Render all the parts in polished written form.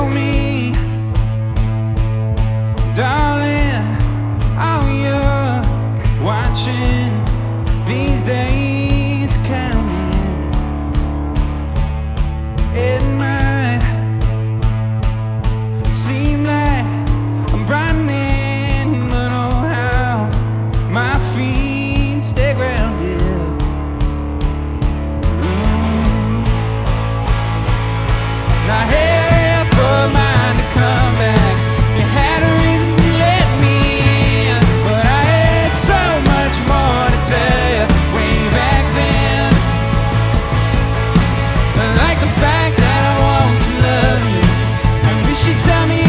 tell me, darling, how you're watching these days counting. It might seem like I'm running, but oh how my feet stay grounded. Now hurry for mine to come back. You had a reason to let me in, but I had so much more to tell you way back then. Like the fact that I want to love you, I wish you'd tell me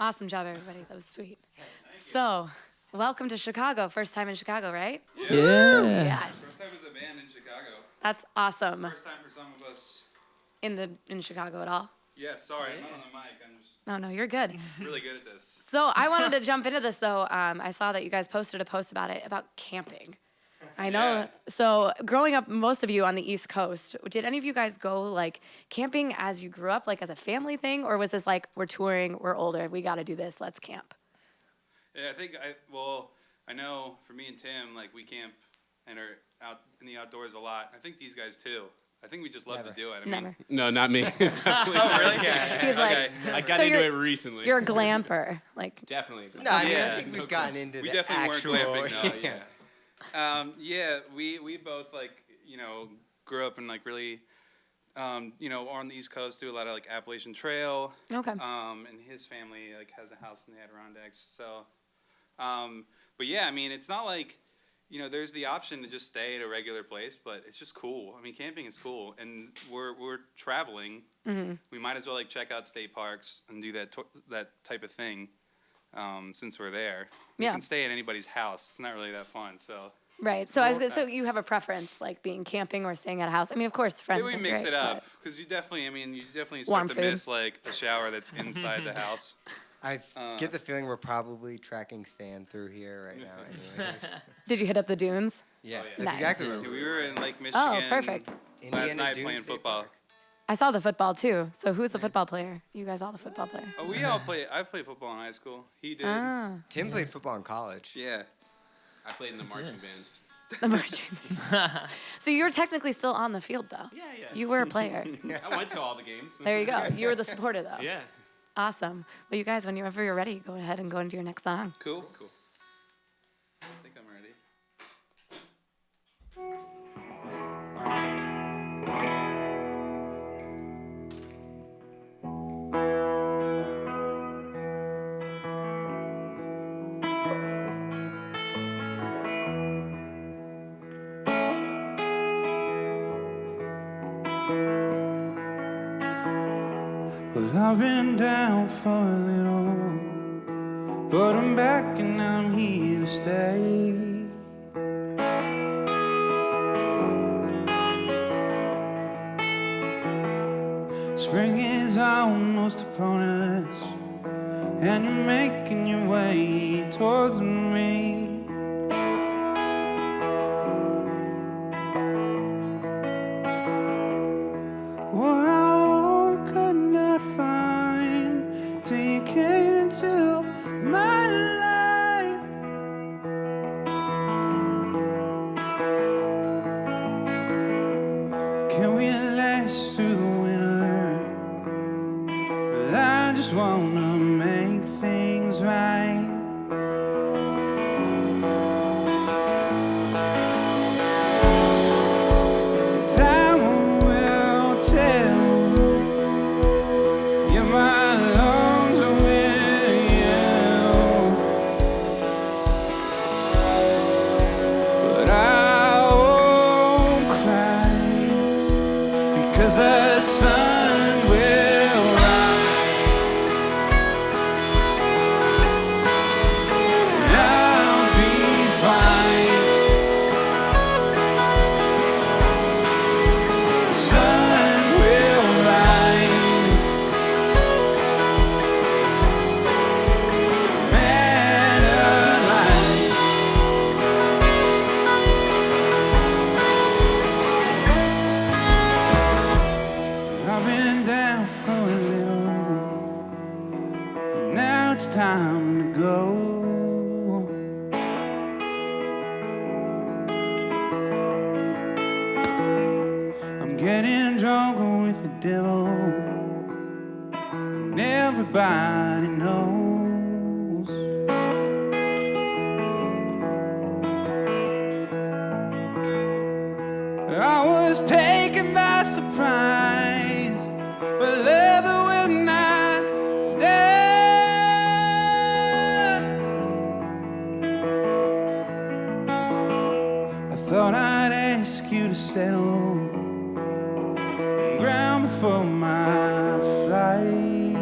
Awesome job, everybody. That was sweet. So, welcome to Chicago. First time in Chicago, right? Yeah. Yes. First time as a band in Chicago. That's awesome. First time for some of us. In Chicago at all? Yeah, sorry, I'm not on the mic. I'm just No, you're good. really good at this. So I wanted to jump into this though. I saw that you guys posted a post about it, about camping. I know. Yeah. So growing up, most of you on the East Coast, did any of you guys go like camping as you grew up, like as a family thing? Or was this like, we're touring, we're older, we got to do this, let's camp? Yeah, I know for me and Tim, like we camp and are out in the outdoors a lot. I think these guys too. I think we just love to do it. Never. No, not me. Definitely. Oh, really? He's like, Okay. I got So into you're- it recently. you're a glamper. Like, Definitely. No, I mean, Yeah. I think we've gotten into We the definitely actual... weren't glamping, no, yeah. We both like, grew up in like really, on the East Coast, do a lot of like Appalachian Trail. okay. And his family like has a house in the Adirondacks. So, but yeah, I mean, it's not like, there's the option to just stay at a regular place, but it's just cool. I mean, camping is cool, and we're traveling. Mm-hmm. We might as well like check out state parks and do that type of thing, since we're there. You Yeah. can stay at anybody's house. It's not really that fun. So Right. So so you have a preference, like being camping or staying at a house? I mean, of course, friends. we are mix great, it up but- because you definitely Warm start to food. miss like a shower that's inside the house. I get the feeling we're probably tracking sand through here right now anyways. Did you hit up the dunes? Yeah, Oh, yeah. that's Nice. exactly So what we were in Lake Michigan. Oh, perfect. Last Indiana night Dunes playing State football. Park. I saw the football too. So who's the football player? You guys all the football player? Oh, we all play. I played football in high school. He did. Ah, Tim played football in college. Yeah. I played in the marching band. the marching band. So you're technically still on the field though. Yeah. You were a player. I went to all the games. There you go. You were the supporter though. Yeah. Awesome. Well, you guys, whenever you're ready, go ahead and go into your next song. Cool. I think I'm ready. Well, I've been down for a little, but I'm back and I'm here to stay. Spring is almost upon us, and you're making your way towards me. What I want could not find till you came into my life. Can we last through the winter? Well, I just wanna make things right. Time will tell. Yeah, my lungs are with you, but I won't cry because the sun will rise. And I'll be fine. The sun will rise. Man alive. I've been down for a little, and now it's time to go. I'm getting drunk with the devil, and everybody knows. I was taken by surprise, but love will not die. I thought I'd ask you to settle ground before my flight.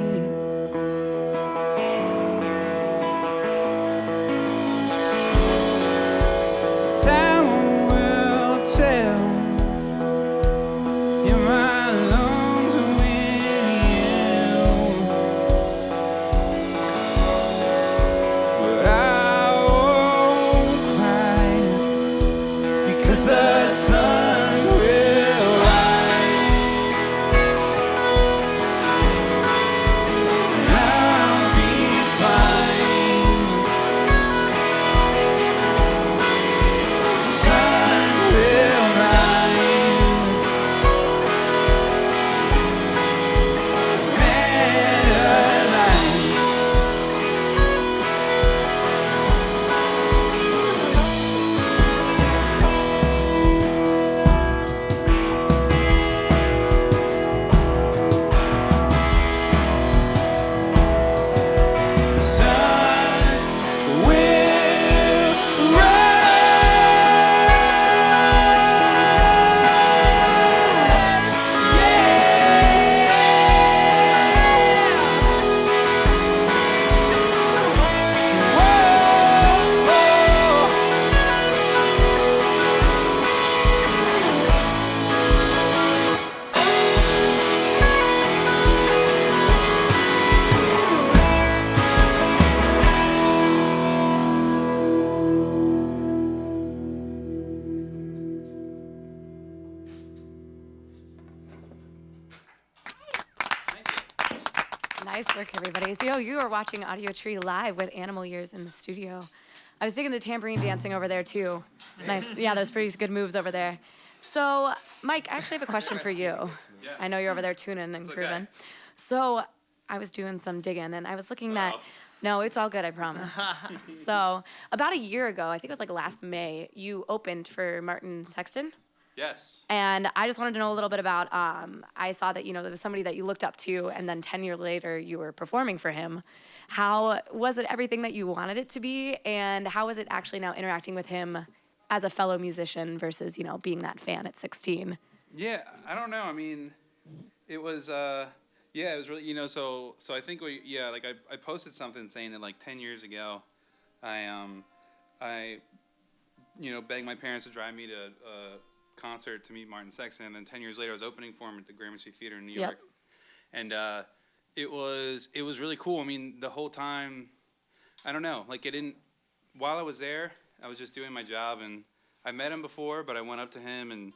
Nice work, everybody. So, you are watching Audiotree live with Animal Ears in the studio. I was digging the tambourine dancing over there, too. Nice. Yeah, those pretty good moves over there. So, Mike, I actually have a question for you. I know you're over there tuning and grooving. Okay. So, I was doing some digging, and I was looking at... No, it's all good, I promise. So, about a year ago, I think it was like last May, you opened for Martin Sexton. Yes. And I just wanted to know a little bit about, I saw that, there was somebody that you looked up to, and then 10 years later, you were performing for him. How was it everything that you wanted it to be? And how was it actually now interacting with him as a fellow musician versus, being that fan at 16? Yeah, I don't know. I mean, it was, it was really, so I think I posted something saying that like 10 years ago, I begged my parents to drive me to a concert to meet Martin Sexton, and then 10 years later I was opening for him at the Gramercy Theater in New York. And it was really cool. I mean, the whole time, I don't know, like while I was there, I was just doing my job, and I met him before, but I went up to him and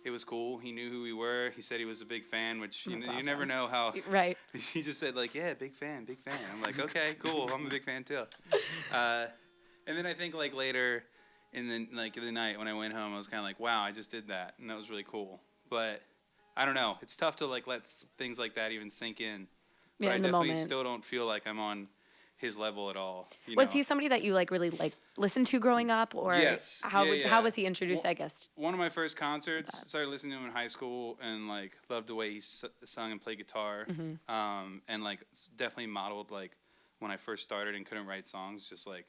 it was cool. He knew who we were. He said he was a big fan, which you never know how. Right. He just said like, yeah, big fan. I'm like, okay, cool. I'm a big fan too. And then I think like later in the night when I went home, I was kind of like, wow, I just did that, and that was really cool. But I don't know. It's tough to like let things like that even sink in. But Yeah, I in the definitely moment. still don't feel like I'm on his level at all. Was he somebody that you really listened to growing up, or Yes. how Yeah, how yeah. was he introduced? Well, I guess. One of my first concerts, started listening to him in high school, and like loved the way he sung and played guitar, and like definitely modeled like when I first started and couldn't write songs, just like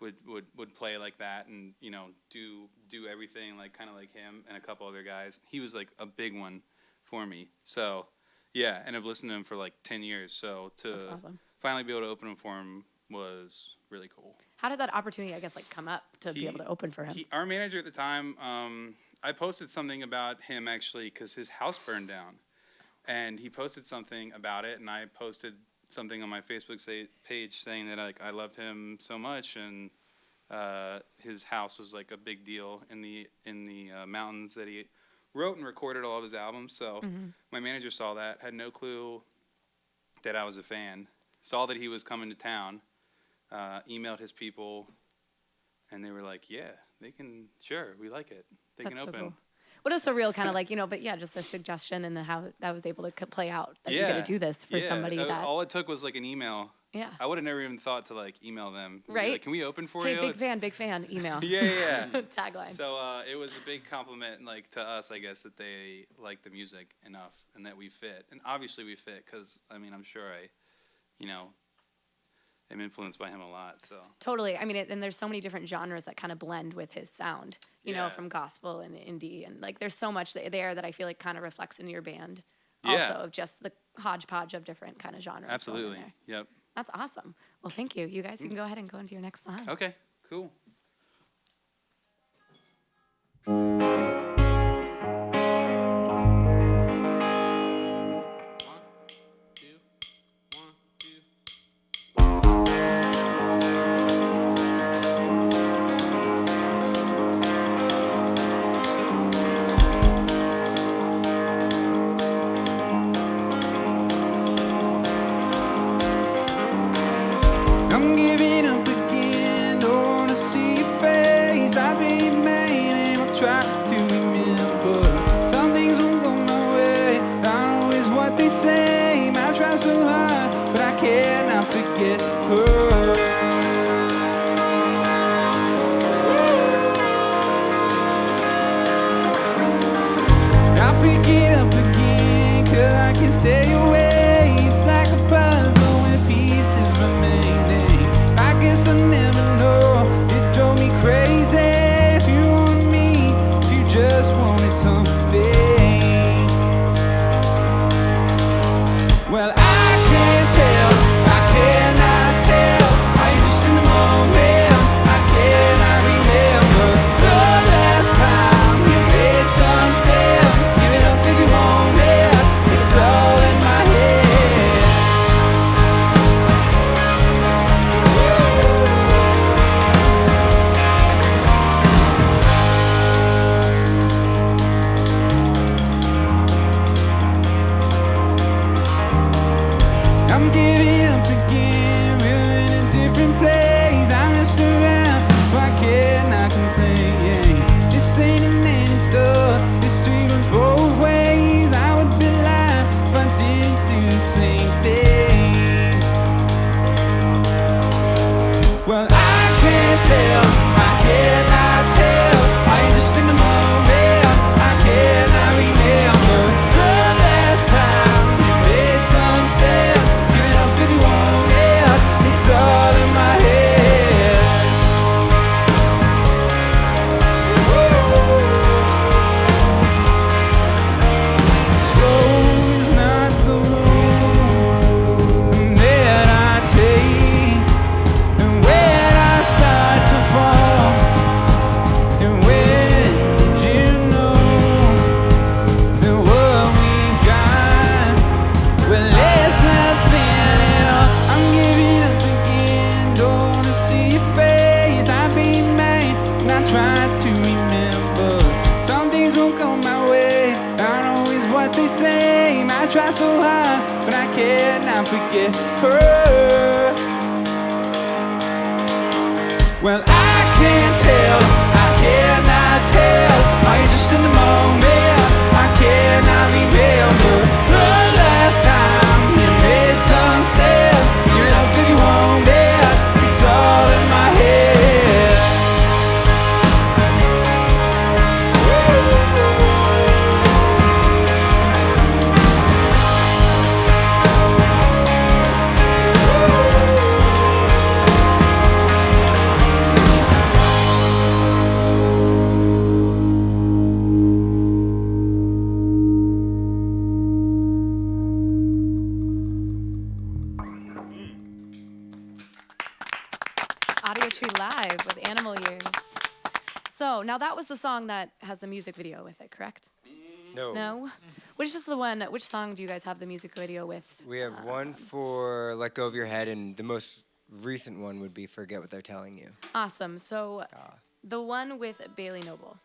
would play like that, and do everything like kind of like him and a couple other guys. He was like a big one for me. So yeah, and I've listened to him for like 10 years. So That's to awesome. finally be able to open him for him was really cool. How did that opportunity, I guess, come up to be able to open for him? Our manager at the time, I posted something about him actually because his house burned down, and he posted something about it, and I posted something on my Facebook page saying that I loved him so much, and his house was like a big deal in the mountains that he wrote and recorded all of his albums. So my manager saw that, had no clue that I was a fan, saw that he was coming to town, emailed his people, and they were like, yeah, they can, sure, we like it. They can That's so open. cool. What a surreal kind of but yeah, just a suggestion, and then how that was able to play out, that you're going to do this for somebody that... all it took was like an email. Yeah. I would have never even thought to like email them. And be Right. like, can we open for Hey, you? big fan, email. Yeah. Tagline. So it was a big compliment, like to us, I guess, that they like the music enough and that we fit. And obviously we fit because, I mean, I'm sure I, am influenced by him a lot. So Totally. I mean, and there's so many different genres that kind of blend with his sound, Yeah. from gospel and indie. And there's so much there that I feel like kind of reflects in your band. Yeah. Also, of just the hodgepodge of different kind of genres. going in absolutely. there. Yep. That's awesome. Well, thank you. You guys, you can go ahead and go into your next song. Okay, cool. I'm giving up again, don't wanna see your face. I've been mad and I'll try to remember. Some things won't go my way, I know it's what they say. I try so hard, but I cannot forget her. I'll pick it up again, 'cause I can stay away. It's like a puzzle with pieces remaining. I guess I never know, it drove me crazy. If you want me, if you just wanted something. Well, I can't tell, I cannot tell. they say. I try so hard, but I cannot forget her. Well, I can't tell, I cannot tell. Are you just in the moment? I cannot remember the last time you made some sense. You're up if you want it, it's all in my head. Audiotree Live with Animal Years. So now that was the song that has the music video with it, correct? No. No? Which is the one, which song do you guys have the music video with? We have one for Let Go of Your Head, and the most recent one would be Forget What They're Telling You. Awesome. So the one with Bailey Noble.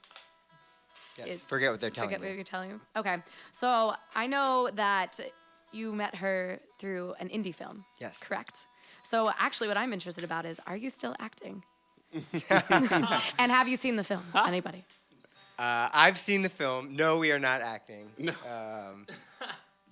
Yes. Is- Forget What They're Telling Forget what You. you're telling you. Okay. So I know that you met her through an indie film. Yes. Correct. So actually what I'm interested about is, are you still acting? And have you seen the film? Anybody? I've seen the film. No, we are not acting. No.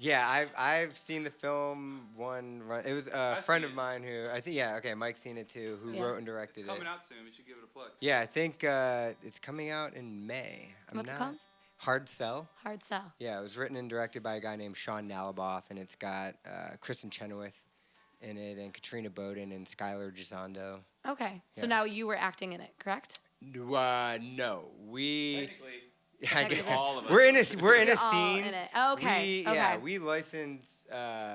Yeah, I've seen the film. It was a I've friend seen of it. mine who I think. Yeah, okay, Mike's seen it too. Who Yeah. wrote and directed It's it? coming out soon. We should give it a plug. Yeah, I think it's coming out in May. What's it called? Hard Sell. Hard Sell. Yeah, it was written and directed by a guy named Sean Nalaboff, and it's got Kristen Chenoweth in it, and Katrina Bowden and Skylar Gisondo. Okay. So Yeah. now you were acting in it, correct? No, we. Technically, I get, All of us. we're in a You're all scene. in it. Okay. We, okay. Yeah, we license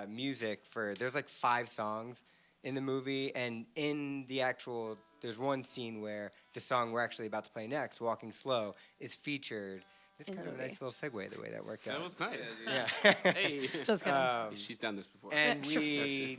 music for. There's like 5 songs in the movie, and in the actual, there's one scene where the song we're actually about to play next, "Walking Slow," is featured. It's In kind the of a nice movie. little segue the way that worked out. That was nice. Yeah. Hey. Just kidding. She's done this before. And Sure. he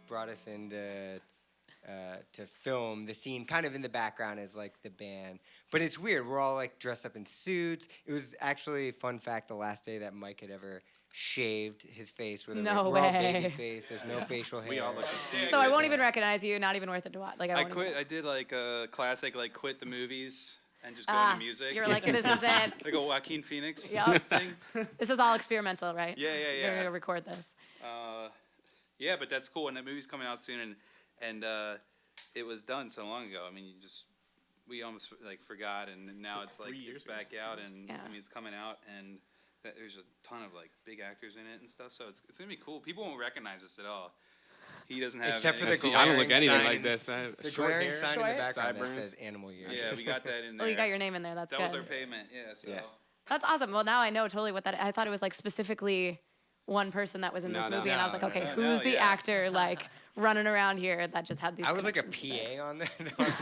brought us in to film the scene kind of in the background as like the band. But it's weird. We're all like dressed up in suits. It was actually, fun fact, the last day that Mike had ever shaved his face. We're No all way. baby face. There's no facial hair. We all look the same. So I won't even recognize you. Not even worth it to watch. Like I I won't quit. even- I did like a classic, like quit the movies and just go into music. You're like, this is it. like a Joaquin Phoenix Yup. thing. This is all experimental, right? Yeah, yeah, You're yeah. gonna record this. Yeah, but that's cool. And that movie's coming out soon, and it was done so long ago. I mean, we almost like forgot, and now it's like 3 years it's back out, and Yeah. I mean it's coming out, and there's a ton of like big actors in it and stuff. So it's gonna be cool. People won't recognize us at all. He doesn't have Except for any- the See, I don't look glaring anything sign. like this. I have The short glaring hair. sign in Short? the background that Sideburns. says Animal Years. Yeah, we got that in there. Oh, you got your name in there. That's That good. was our payment. Yeah. So. Yeah. That's awesome. Well, now I know totally what that. I thought it was like specifically one person that was in this No, no, movie, and I was like, no, okay, no, who's no, the yeah. actor like running around here that just had these? I was like a connections to this? PA on the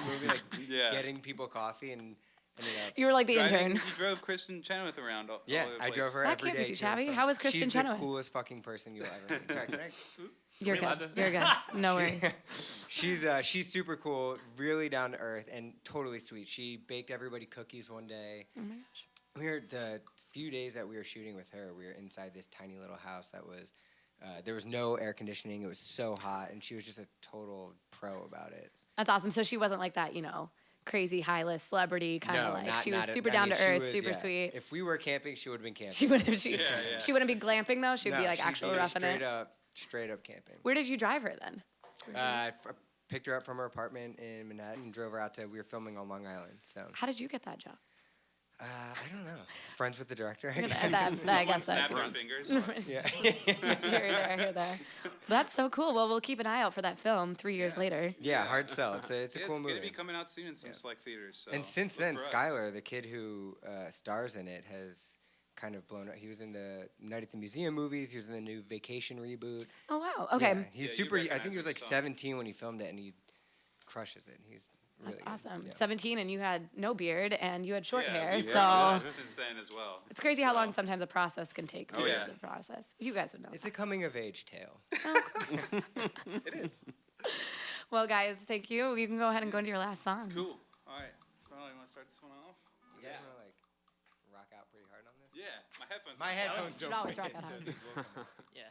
movie, like Yeah. getting people coffee and ended up. You were like the Driving- intern. You drove Kristen Chenoweth around. All Yeah, over the I place. drove her That every can't be day. too to and shabby. from. How was Kristen She's Chenoweth? the coolest fucking person you'll ever meet. Sorry, can I? You're we good. allowed to- You're good. No worries. She's super cool, really down to earth, and totally sweet. She baked everybody cookies one day. Oh my gosh. We were the few days that we were shooting with her. We were inside this tiny little house that was. There was no air conditioning. It was so hot, and she was just a total pro about it. That's awesome. So she wasn't like that, crazy high list celebrity kind of like. She was super down to earth, super sweet. If we were camping, she would have been camping. She wouldn't. Yeah, yeah. She wouldn't be glamping though. She'd No, be like she'd actual be roughing it. straight up camping. Where did you drive her then? I picked her up from her apartment in Manhattan and drove her out to. We were filming on Long Island, so How did you get that job? I don't know. Friends with the director. I That- guess. I guess that. Snapped her fingers. Yeah. Here, there. That's so cool. Well, we'll keep an eye out for that film 3 years later. Yeah, hard sell. It's a Yeah, cool it's movie. gonna be coming out soon in some Yeah. select theaters. So And since look then, for us. Skylar, the kid who stars in it, has kind of blown up. He was in the Night at the Museum movies. He was in the new Vacation reboot. Oh wow. Okay. Yeah, he's Yeah, you super. I recognize think he was him, like you saw him. 17 when he filmed it, and he crushes it. He's really That's good. awesome. Yeah. 17 and you had no beard and you had short Yeah, hair. we've So worked with it since then as well. it's crazy how long So- sometimes a process can take to Oh, get yeah. to the process. You guys would know. It's a coming of age tale. It is. Well, guys, thank you. You can go ahead and go into your last song. Cool. All right. So, you want to start this one off? You guys want to like rock out pretty hard on this? Yeah, my headphones. My headphones should don't always fit, rock that so out. these will come out. Yeah.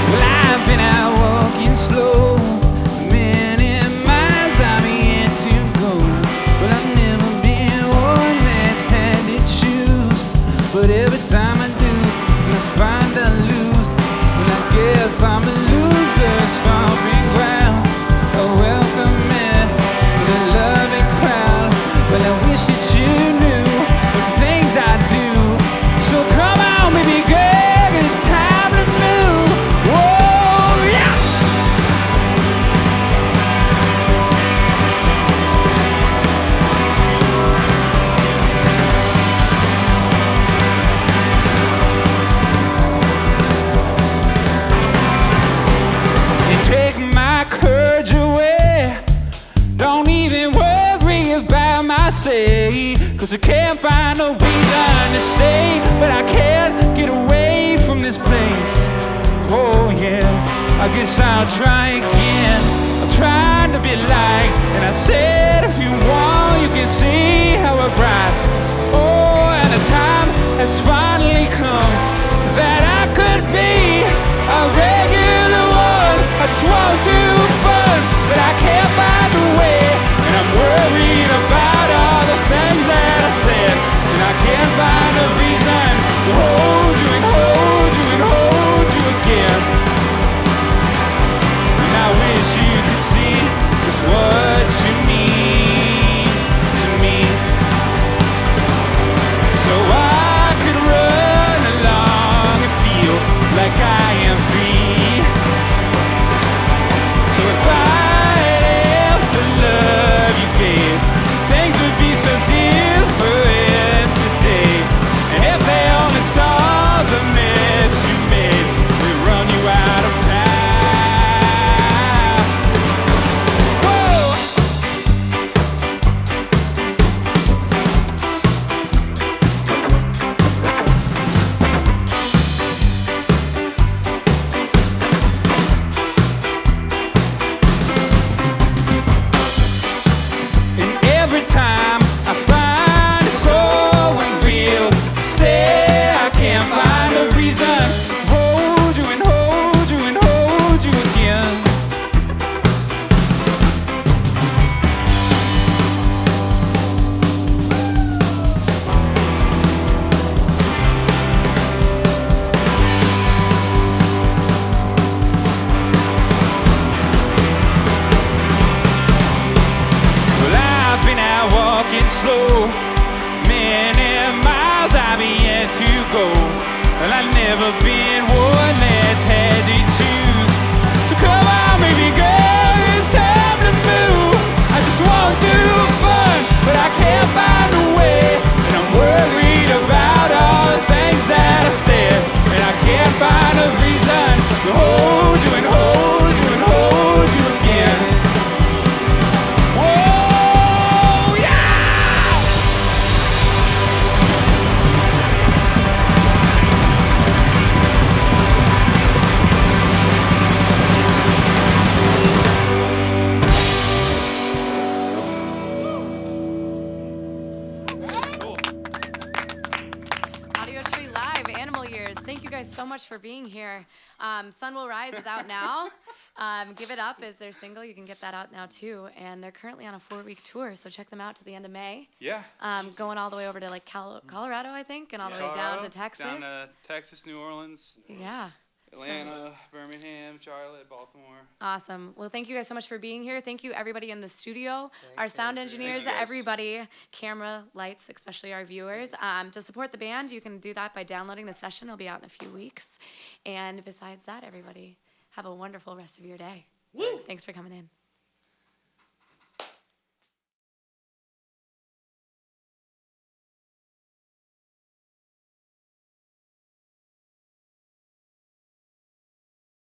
Well, I've been out walking slow, many miles I've yet to go. But I've never been one that's had to choose. But every time I do, I find I lose. Well, I guess I'm a loser, stomping ground, a welcoming for the loving crowd. Well, I wish that you knew what the things I do. So come on, baby girl, 'cause it's time to move. Whoa, yeah! You take my courage away. Don't even worry about my say, 'cause I can't find no reason to stay. But I can't get away from this place. Oh yeah, I guess I'll try again. I'm trying to be light, and I said if you want, you can see how I bright. Oh, and the time has finally come that I could be a regular one. I just want to fun, but I can't find a way. And I'm worried about all the things that I said, and I can't find a reason to hold you and hold you and hold you again. And I wish you could see just what you mean to me, so I could run along and feel like I am free. So if I have the love you gave, things would be so different today. And if they only saw the mess you made, they'd run you out of time. Whoa! And every time I find it so unreal, say I can't find a reason to hold you and hold you and hold you again. Well, I've been out walking slow, many miles I've yet to go. And I've never been one that's had to choose. So come on, baby girl, it's time to move. I just want to have fun, but I can't find a way. And I'm worried about all the things that I've said, and I can't find a reason to hold you and hold you and hold you again. Whoa, yeah! Audiotree Live, Animal Years. Thank you guys so much for being here. Sun Will Rise is out now. Give It Up is their single. You can get that out now too. And they're currently on a 4-week tour, so check them out to the end of May. Yeah. Going all the way over to like Colorado, I think, and all the way down to Texas. Down to Texas, New Orleans. Yeah. Atlanta, Birmingham, Charlotte, Baltimore. Awesome. Well, thank you guys so much for being here. Thank you, everybody in the studio, our Thanks, sound Andrew. engineers, Thank you, guys. everybody, camera, lights, especially our viewers. To support the band, you can do that by downloading the session. It'll be out in a few weeks. And besides that, everybody, have a wonderful rest of your day. Woo! Thanks for coming in.